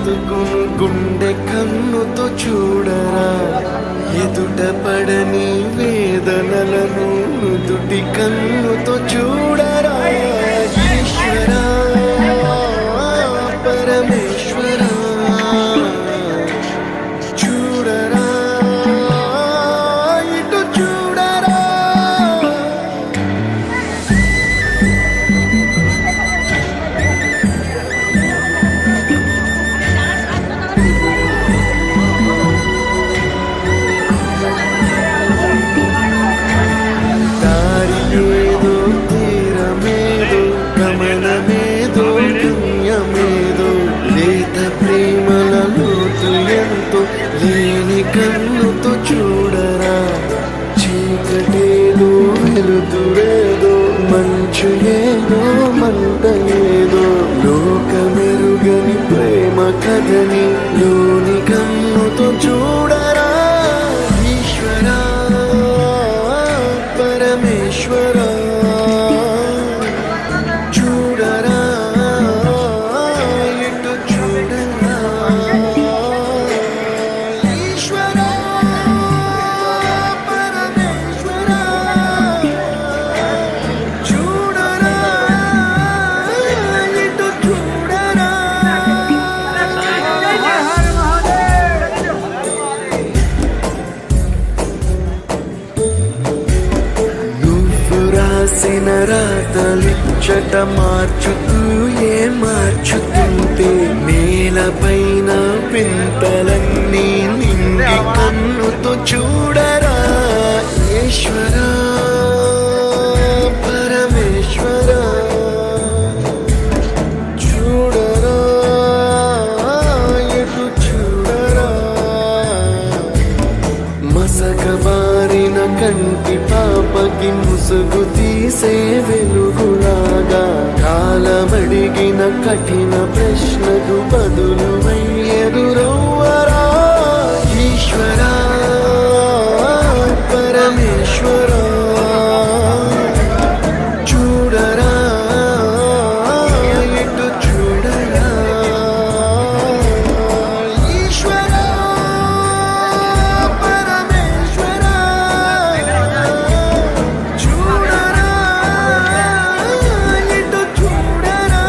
బ్రతుకును గుండె కన్నుతో చూడరా, ఎదుట పడని వేదనలను నుదుటి కన్నుతో చూడరా. ఈశ్వరా పరమేశ్వరా చూడరా, ఇటు చూడరా. దారి ఏదో తీరమేదో గమనమేదో గమ్యమేదో, లేత ప్రేమల లోతు ఎంతో లేని కన్నుతో చూడరా. చీకటేదో వెలుతురేదో మంచు ఏదో మంట ఏదో, లోకమెరుగని ప్రేమ కథని లోని కన్నుతో చూడరా. ఈశ్వరా పరమేశ్వరా చూడరా, ఇటు చూడరా. ఈశ్వరా పరమేశ్వరా చూడరా, ఇటు చూడరా. నువ్వు రాసిన రాతలిచ్చట మార్చుతూ ఏ మార్చుతుంటే, నేలపైన పింతలన్నీ నిండి కన్నుతో చూడరా. ఈశ్వరా పరమేశ్వరా చూడరా, ఎటు చూడరా. మసకబారిన కంటి పాపకి ముసుగు తీసే వెలుగులాగా, కాలమడిగిన కఠిన ప్రశ్నకు బదులు ఎదురవ్వరా. ఈశ్వరా పరమేశ్వరా చూడరా, ఇటు చూడరా. ఈశ్వరా పరమేశ్వరా చూడరా, ఇటు చూడరా.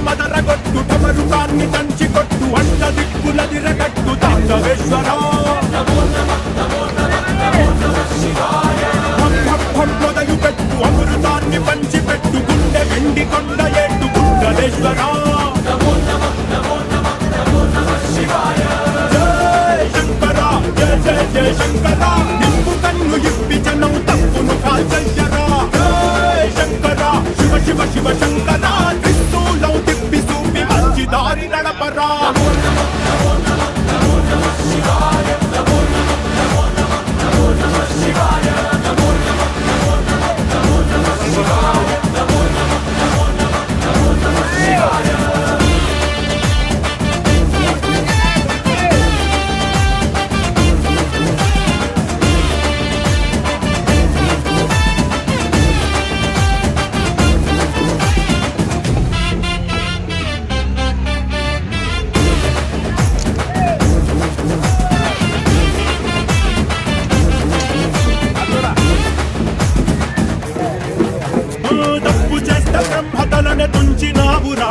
మదరగొట్టు టమరుకాన్ని దంచి కొట్టు, అంట దిక్కుల దిరగట్టు తాండవేశ్వరా. మొదలు పెట్టు అమృతాన్ని పంచి పెట్టు, గుండె వెండి కొండ ఏట్టు గుండలేశ్వరా. జయ శంకరా జయ జయ జయ శంకరా, నింపు కన్ను ఇప్పి జనం తప్పును కాల్చయ్యరా. జయ శంకరా శివ శివ శివ శంకరా, త్రిశూలం తిప్పి చూపి మంచి దారి నడపరా. బ్రహ్మతలనే తుంచినావురా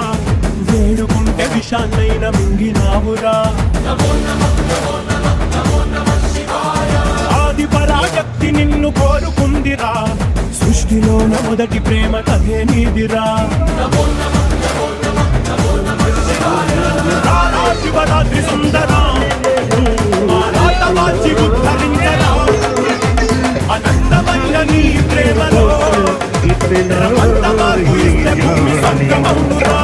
వేడుకుంటే విషాన్నైన మింగినావురా ఆది పరాశక్తి నిన్ను కోరుకుందిరా సృష్టిలోన మొదటి ప్రేమ కథే నీదిరా శివరాత్రి సుందరా వాచి ఉద్ధరించరా అనంతమైన నీ ప్రేమలో భూమి సంగమమురా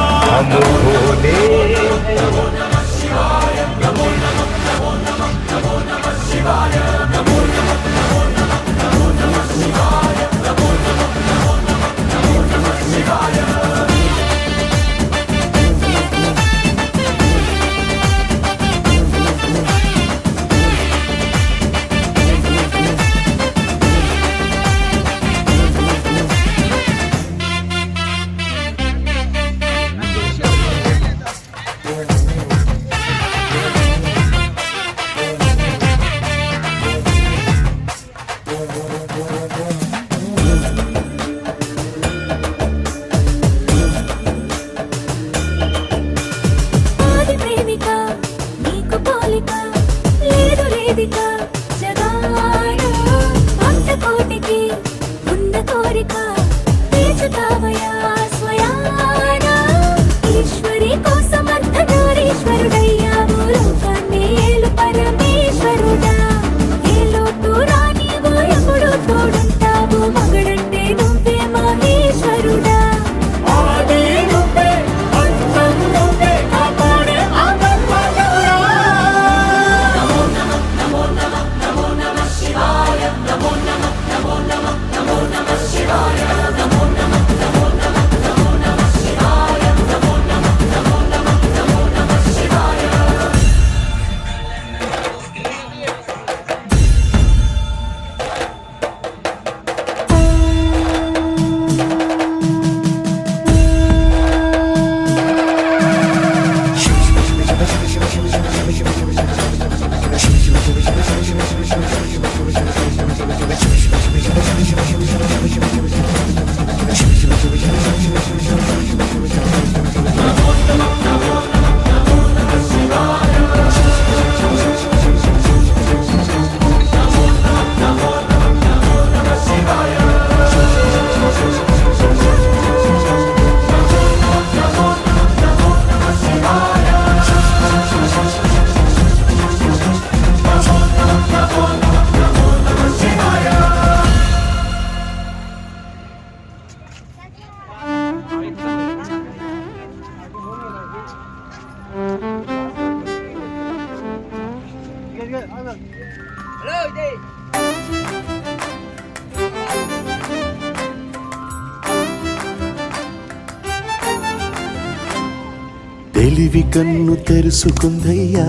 తెలివి కన్ను తెరుసుకుందయ్యా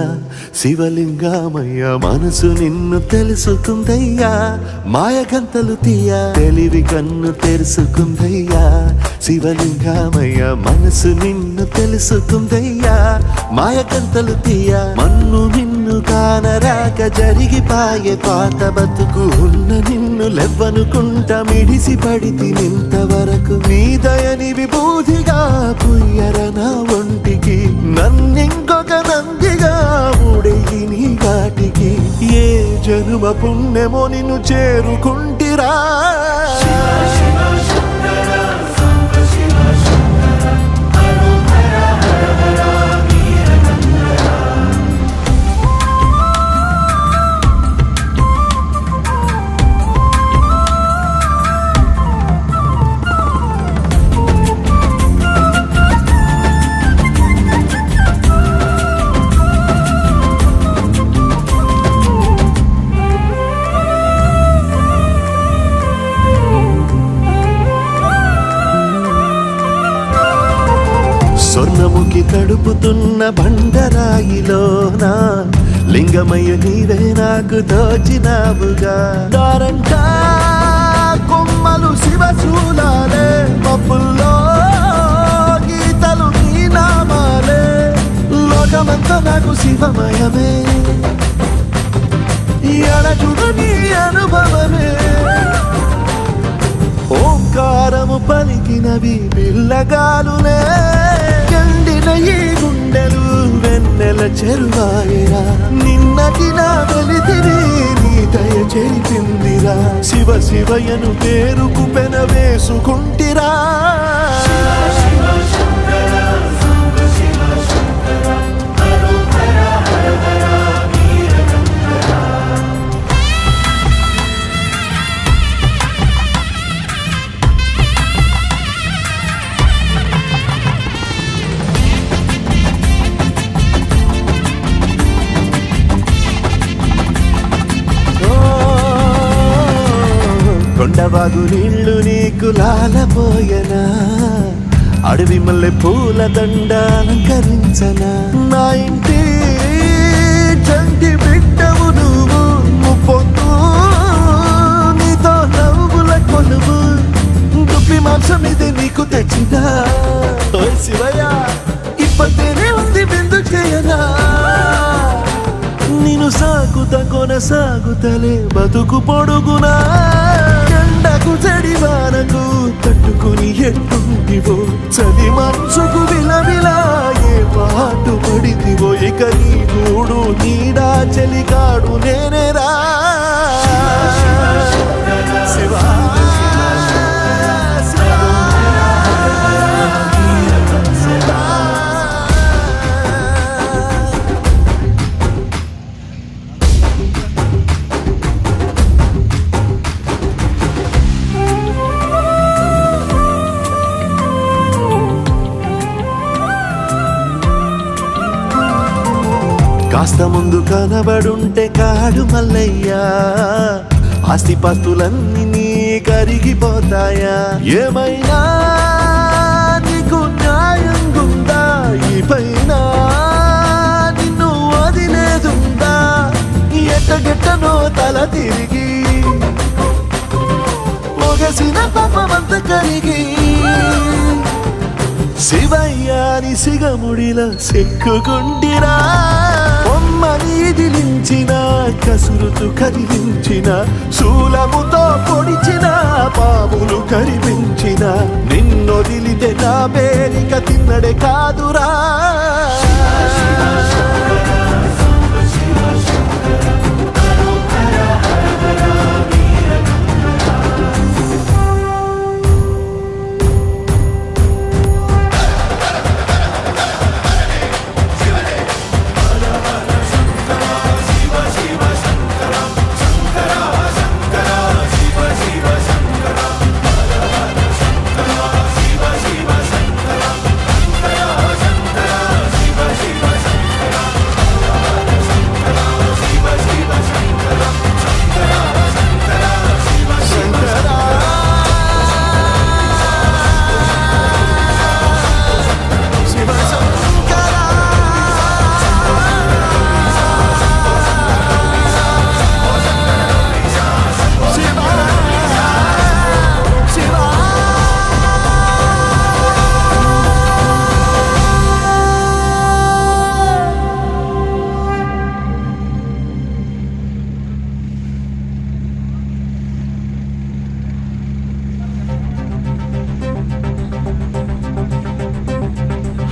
శివలింగమయ్య మనసు నిన్ను తెలుసుకుందయ్యా మాయగంతలు తీయ తెలివి కన్ను తెరుసుకుందయ్యా శివలింగమయ్య మనసు నిన్ను తెలుసుకుందయ్యా మాయగంతలు తీయ మన్ను నిన్ను కానరాక జరిగిపాయే పాత బతుకు ఉన్న నిన్ను లెవ్వనుకుంటా మిడిసి పడితి నింతవరకు నీ దయని విభూతిగా పుయ్యర నా ఒంటికి నన్నింకొక నందిగా ముడెయ్యి నీ ఘాటికి ఏ జనుమ పుణ్యమో నిన్ను చేరుకుంటిరా స్వర్ణముఖి తడుపుతున్న బండరాయిలోనా లింగమయ్య నీవే నాకు దోచినావుగా దారంటా కొమ్మలు శివశూలాలే మబ్బుల్లో గీతలు నీ నామాలే లోకమంతా నాకు శివమయమే ఈ అడచుడు నీ అనుభవమే ఓంకార శృంగారము పలికినవి పిల్లగాలులే ఎండిన ఈ గుండెలు వెన్నెల చెరువాయరా నిన్నటి నా వెలితిని నీ దయ చెరిపిందిరా శివ శివయను పేరుకు పెన వేసుకుంటిరా కొండవాగు నీళ్లు నీకు లాలపోయనా అడవి మల్లె పూల దండ అలంకరించనా నా ఇంటి చంటి బిడ్డవు నువ్వు ముప్పొద్దు నీతో నవ్వుల కొలువు దుప్పి మాంసం ఇది నీకు తెచ్చినా ఓ శివయ్య ఇప్పటినే ఉంది బిందు చేయనా నిన్ను సాగుత కొనసాగుతలే బతుకు పొడుగునా ఎండకు చెడివానకు తట్టుకుని ఎట్టుంటివో చలి మనసుకు విలవిలా ఏ పాటు పడితివో ఇక నీ గూడు నీడా చెలికాడు నేనేరా శివా కాస్త ముందు కనబడుంటే కాడు మల్లయ్యా ఆస్తిపాస్తులన్నీ నీ కరిగిపోతాయా ఏమైనా నీకు న్యాయం గుందా ఈ పైన నిన్ను వదిలేదుందా ఎట్టగెట్టనో తల తిరిగి మొగసిన పాపమంత కరిగి శివయ్యాని సిగముడిలో సిక్కుకుంటిరా నీదిలించిన కసురుతూ కదిలించిన శూలముతో పొడిచిన పాములు కరిపించిన నిన్నొదిలితే నా పేరిక తిన్నడే కాదురా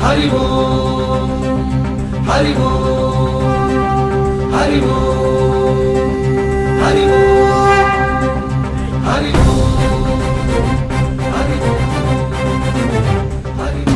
హరి ఓం హరి ఓం హరి ఓం హరి ఓం హరి ఓం హరి ఓం హరి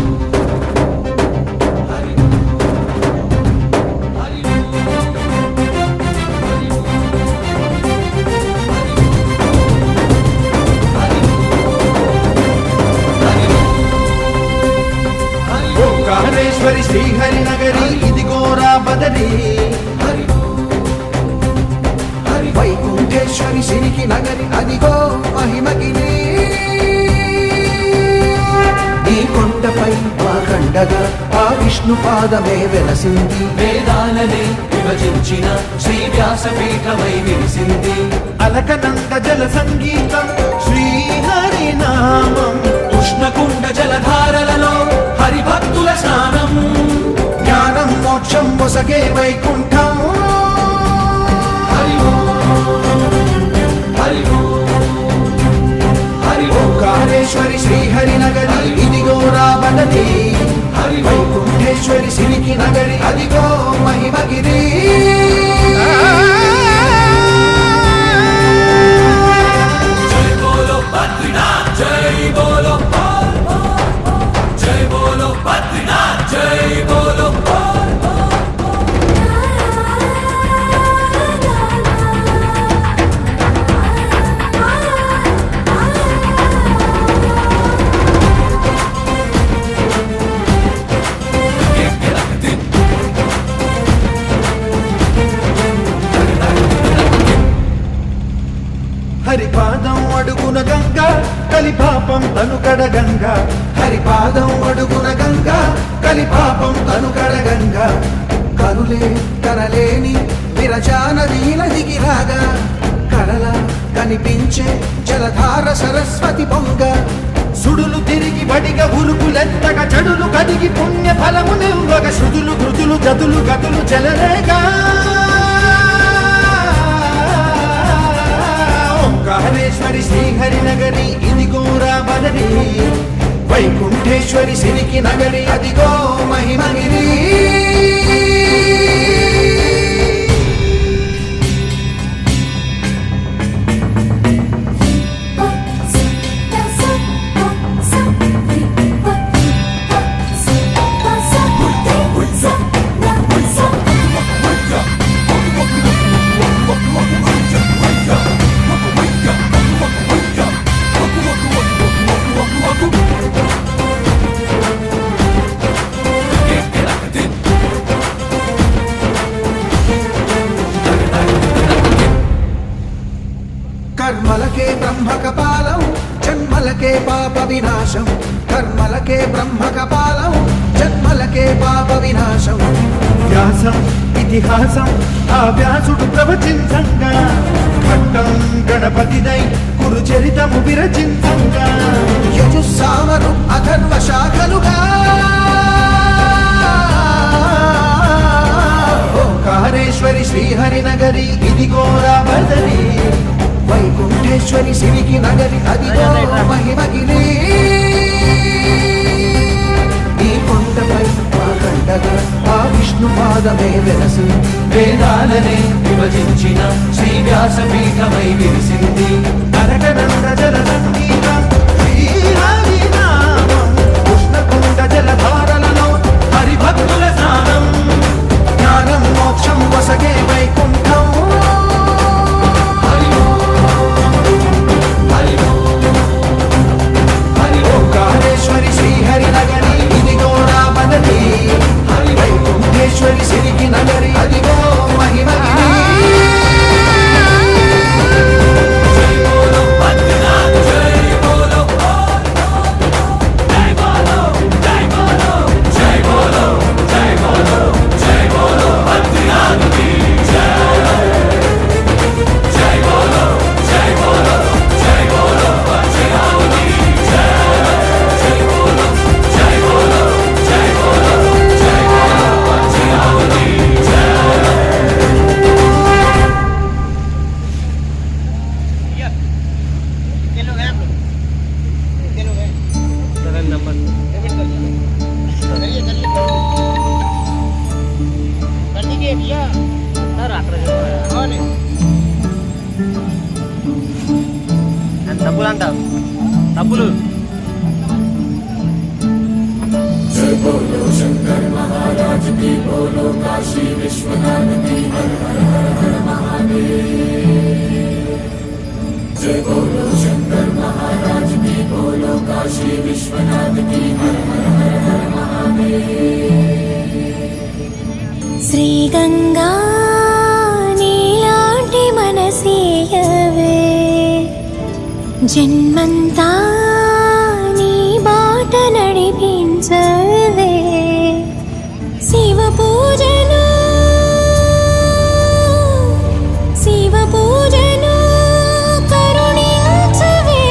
ఓంకారేశ్వరి శ్రీహరి నగరి ఇదిగోరా బదరి వైకుంఠేశ్వరి సిరికి నగరి అదిగో మహిమగిరి ఈ కొండపై మా కండగా ఆ విష్ణు పాదమే వెలసింది వేదాలనే విభజించిన శ్రీ వ్యాసపీఠమై విరిసింది అలకనంద జల సంగీతం శ్రీహరి నామం ఉష్ణకుండ జలధారలలో హరిభక్తుల స్నానం జ్ఞానం మోక్షం మొసగే వైకుంఠం హరి ఓం హరి ఓం హరి ఓం ఓంకారేశ్వరి హరిపాదం అడుగున గంగా కలిపాపం తను కడగంగా. హరిపాదం అడుగున గంగా కలిపాపం తను కడగంగా. కనులే కనలేని విరజానది నదికి రాగా కలలా కనిపించే జలధార సరస్వతి పొంగ. సుడులు తిరిగి బడిగా ఉరుకులెత్తగా చెడులు కడిగి పుణ్య ఫలము నివ్వగా శృతులు కృతులు గతులు గతులు చెలరేగా. ఓంకారేశ్వరి శ్రీహరి నగరి ఇదిగో రామనగరి. వైకుంఠేశ్వరి సిరికి నగరి అదిగో మహిమగిరి. కర్మలకే బ్రహ్మ కపాలం జన్మలకే పాప వినాశం. కర్మలకే బ్రహ్మ కపాలం జన్మలకే పాప వినాశం. వ్యాసం ఇతిహాసం ఆ వ్యాసుడు ప్రవచించంగా ఖడ్డం గణపతిదై కురు చరితము విరచించంగా. యజుస్సామరు అథర్వ శాఖలుగా ఓంకారేశ్వరి శ్రీహరి నగరి ఇదిగో రామనగరి. వైకుంఠేశ్వరి సిరికి నగరి అదిగో మహిమగిరి. ఈ కొండపై ఆ కండగా ఆ విష్ణు పాదమే వెలసింది. వేదాలనే విభజించిన శ్రీ వ్యాసపీఠమై విరిసింది. నరకనంద జల సంగీతం శ్రీహరి నామం. కృష్ణకుండ జలధారలలో హరిభక్తుల స్నానం. జ్ఞానం మోక్షం వసగే వైకుంఠం. ఓంకారేశ్వరి శ్రీహరి నగరి ఇదిగో రామనగరి. వైకుంఠేశ్వరి సిరికి నగరి అదిగో మహిమగిరి. డబ్బులు అంట డబ్బులు శ్రీ గంగా నీలాంటి మనసీయవే జన్మంతా నీ బాట నడిపించవే. శివ పూజను కరుణించవే.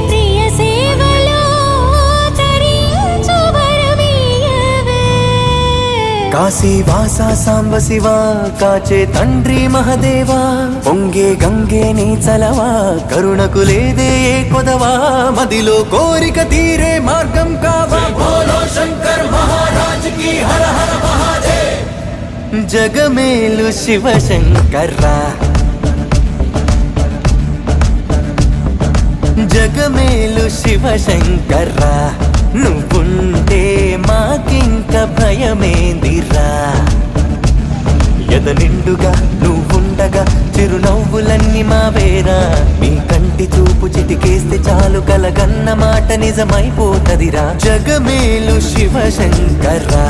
ప్రియ సేవలో తరించు వరమీయవే. కాశీవాస సాంబ శివ కాచే తండ్రి మహదేవా. పొంగే గంగే నీ చలవా కరుణకు లేదే ఏ కొదవా. మదిలో కోరిక తీరే మార్గం కావా. బోలో శంకర్ మహారాజ్ కి హర హర మహాదేవ్. జగమేలు శివ శంకర్రా. జగమేలు శివ శంకర్రా. నువ్వుంటే మాకింక భయమేందిరా. ఎద నిండుగా నువ్వుండగా చిరునవ్వులన్నీ మావేరా. మీ కంటి చూపు చిటికేస్తే చాలు కలగన్న మాట నిజమైపోతదిరా. జగమేలు శివ శంకర్రా.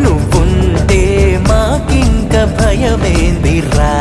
నువ్వుంటే మాకింక భయమేందిరా.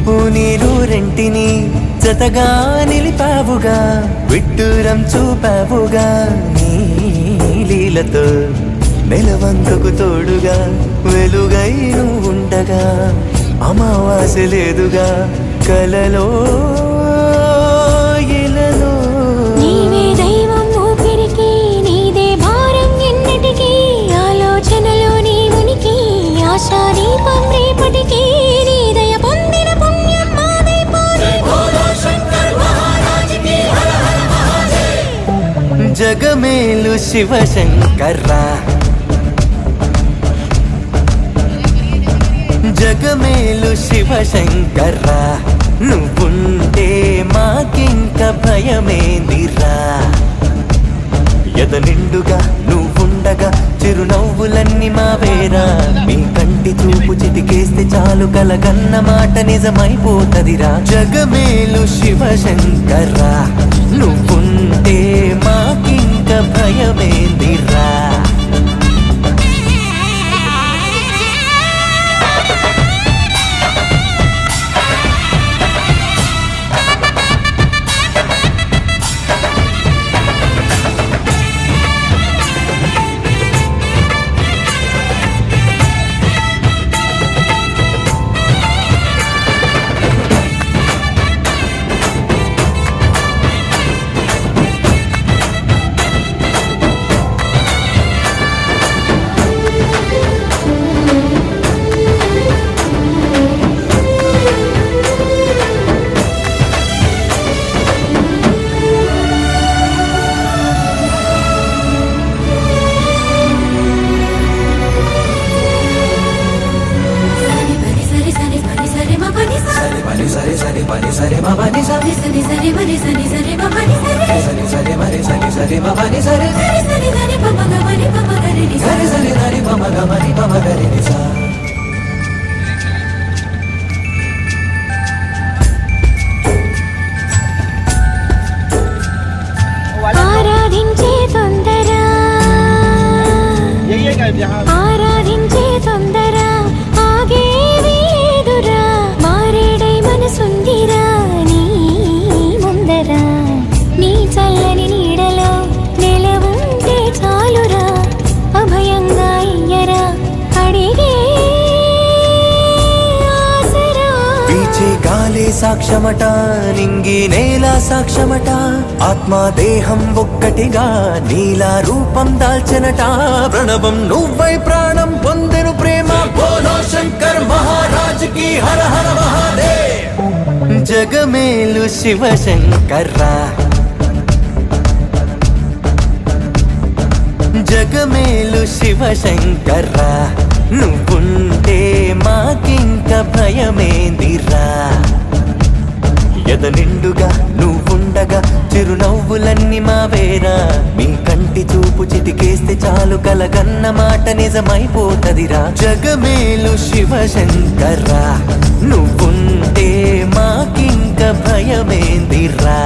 నిప్పు నీరు రెంటిని జతగా నిలిపావుగా విడ్డూరం చూపావుగా నీ లీలతో నెలవంకకు తోడుగా వెలుగై నువ్వు ఉండగా అమావాస్య లేదుగా కలలో ఇలలో నీవే దైవం ఊపిరికి నీదే భారం ఎన్నటికీ ఆలోచనలో నీ ఉనికి ఆశా దీపం రేపటికి నీ దయ పొందిన పుణ్యం మాదే పోనీ. జగమేలు శివశంకర్రా జగమేలు శివశంకర్రా నువ్వుంటే మాకింక భయమేందిరా ఎద నిండుగా నువ్వుండగా చిరునవ్వులన్నీ మావేరా మీ కంటి చూపు చిటికేస్తే చాలు కలగన్న మాట నిజమైపోతదిరా జగమేలు శివశంకర్రా నువ్వుంటే మాకింక భయమేందిరా ఆరాధించే తొందర ఆరాధించే తొందర ఆగేది లేదురా మారేడై మనసుందిరా నీ ముందర నీ చల్లని నీడలో నెలవుంటే చాలురా అభయంగా ఇయ్యరా అడిగే ఆసరా పీచే గాలే సాక్ష్యమట నింగి నేల సాక్ష్యమట ఆత్మ దేహం ఒక్కటిగా నీలా రూపం దాల్చనట ప్రణవం నువ్వై ప్రాణం పొందెను ప్రేమ బోలో శంకర్ మహారాజ్ కి హర హర మహాదేవ్ జగమేలు శివశంకర్రా జగమేలు శివశంకర్రా నువ్వుంటే మాకింక భయమేందిరా ఎద నిండుగా నువ్వుండగా చిరునవ్వులన్నీ మావేరా మీ కంటి చూపు చిటికేస్తే చాలు కలగన్న మాట నిజమైపోతదిరా జగమేలు శివశంకర్రా నువ్వుంటే మాకింక భయమేందిరా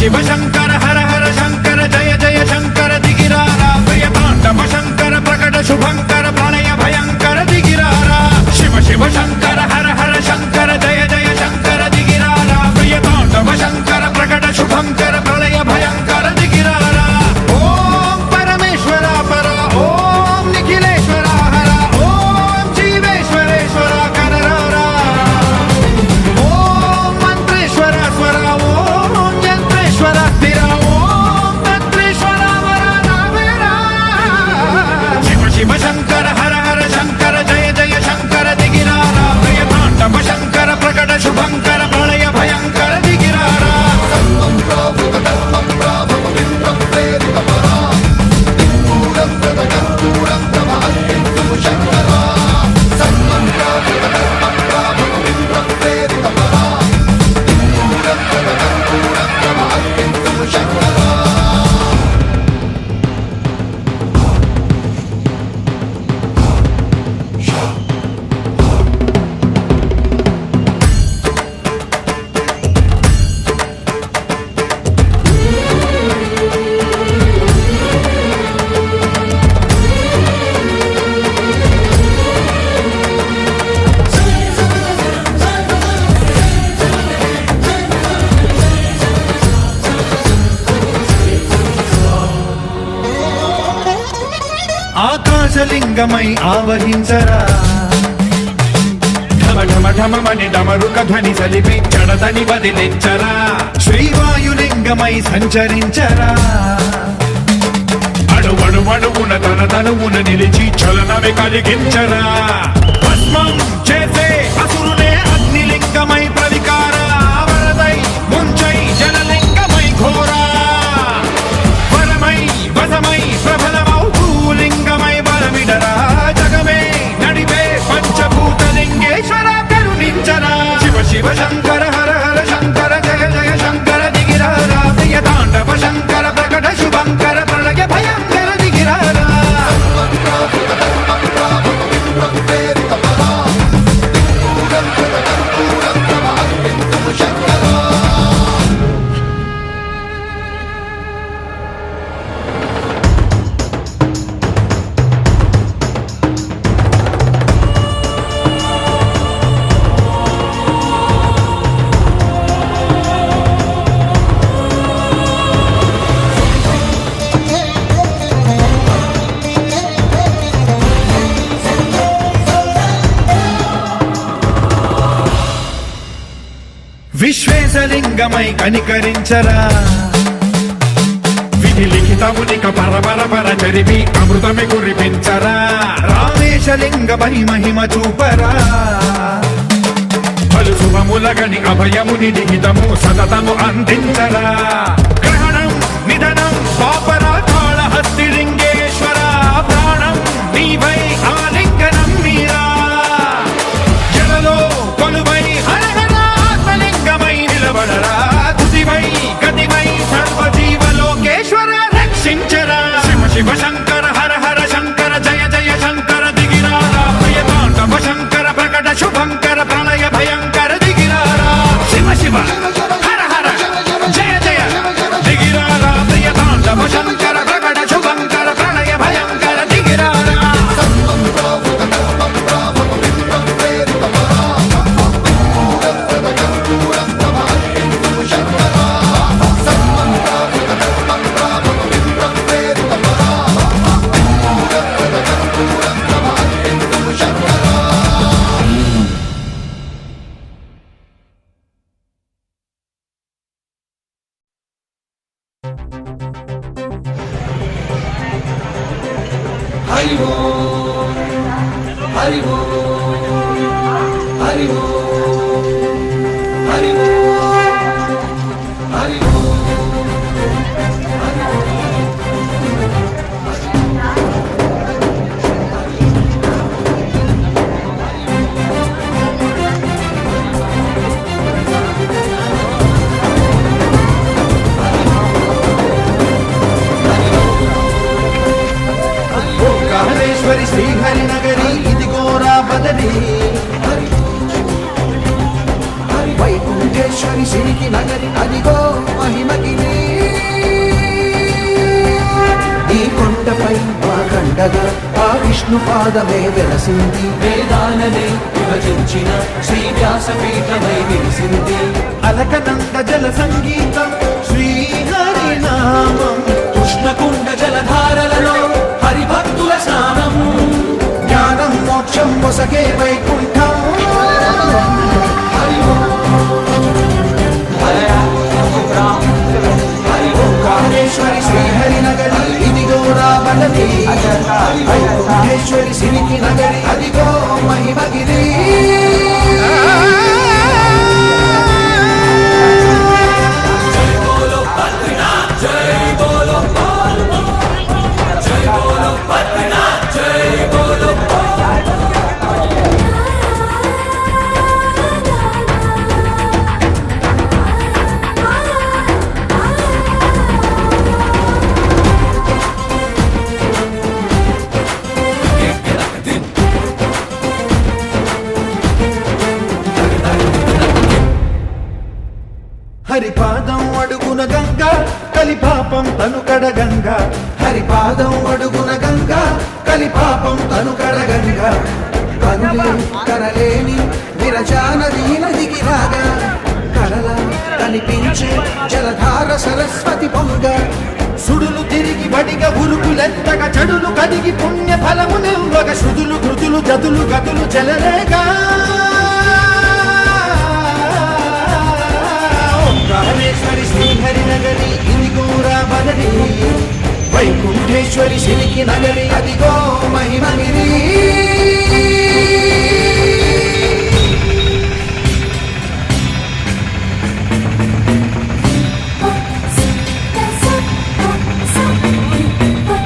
శివ శంకర హర హర శంకర జయ జయ శంకర దిగిరారా ప్రియ తాండవ శంకర ప్రకట శుభంకర ప్రళయ భయంకర దిగిరారా శివ శివ శంకర హర హర శంకర ఆకాశలింగమై ఆవహించరా ఢమ ఢమ ఢమమని డమరుక ధ్వని సలిపి జడదని వదిలించరా శ్రీవాయులింగమై సంచరించరా అణువణువున తన తనువున నిలిచి చలనమే కలిగించరా భస్మం చేసే అసురునే అగ్నిలింగమై ప్రవికార వరదై ముంచై జలలింగమై ఘోరా వరమై వసమై ప్రబలమౌ భూలింగమై బలమిడరా జగమే నడిపే పంచభూతలింగేశ్వర కరుణించరా శివ శివ శంకర హర హర శంకర జయ జయ శంకర దిగిరారా ప్రియ తాండవ శంకర ప్రకట శుభంకర ప్రళయ భయంకర దిగిరారా విశ్వేశలింగమై కనికరించరా విధి లిఖితమునిక పరపర చరిపి అమృతమే కురిపించరా రామేశలింగమై మహిమ చూపరా పలు శుభములగని అభయముని నిహితము సతతము అందించరా గ్రహణం నిధనం పాపరా కాళహస్తి లింగేశ్వర ప్రాణం నీవై ఆలింగనం మీరా జలలో కొలువై హరహర ఆత్మలింగమై నిలబడరా తుదివై గతివై సర్వజీవలోకేశ్వర రక్షించరా శివ శివ శంకర హర హర శంకర జయ జయ శంకర దిగిరారా ప్రియ తాండవ శంకర ప్రకట శుభంకర ప్రళయ భయంకర దిగిరారా శివ శివ హర హర జయ జయ దిగిరారా ప్రియ తాండవ శంకర ప్రకట శుభంకర ప్రళయ భయంకర దిగిరారా హరి ఓం హరి ఓం హరి ఓం హరి ఓం హరి ఓం కాళేశ్వరి శ్రీహరి నగరి ఇదిగోరా బదరి వైకుంఠేశ్వరి సిరికి నగరి అదిగో మహిమగిరి ఈ కొండపై మా కండగా ఆ విష్ణు పాదమే వెలసింది వేదాలనే విభజించిన శ్రీ వ్యాసపీఠమై విరిసింది అలకనంద జల సంగీతం శ్రీహరి నామం కృష్ణకుండ జలధారలలో హరిభక్తుల స్నానం జ్ఞానం మోక్షం మొసగే వైకుంఠం హరి ఓం కాళేశ్వరి శ్రీహరి నగరి ఇదిగో రాబడది వైకుంఠేశ్వరి సిరికి నగరి అదిగో మహిమగిరి హరిపాదం అడుగున గంగ కలిపాపం తను కడగంగ హరిపాదం అడుగున గంగ కలిపాపం తను కడగంగ కనులే కరలేని విరజానది నదికి రాగా కలల కనిపించే జలధార సరస్వతి పొంగ సుడులు తిరిగి బడిగ ఉరుకులెత్తగా చెడులు కడిగి పుణ్య ఫలమునివ్వగా శృతులు కృతులు జతులు గతులు చెలరేగా ఓంకారేశ్వరి శ్రీహరి నగరి ఇది గోరా బదరి వైకుంఠేశ్వరి సిరికి నగరి అది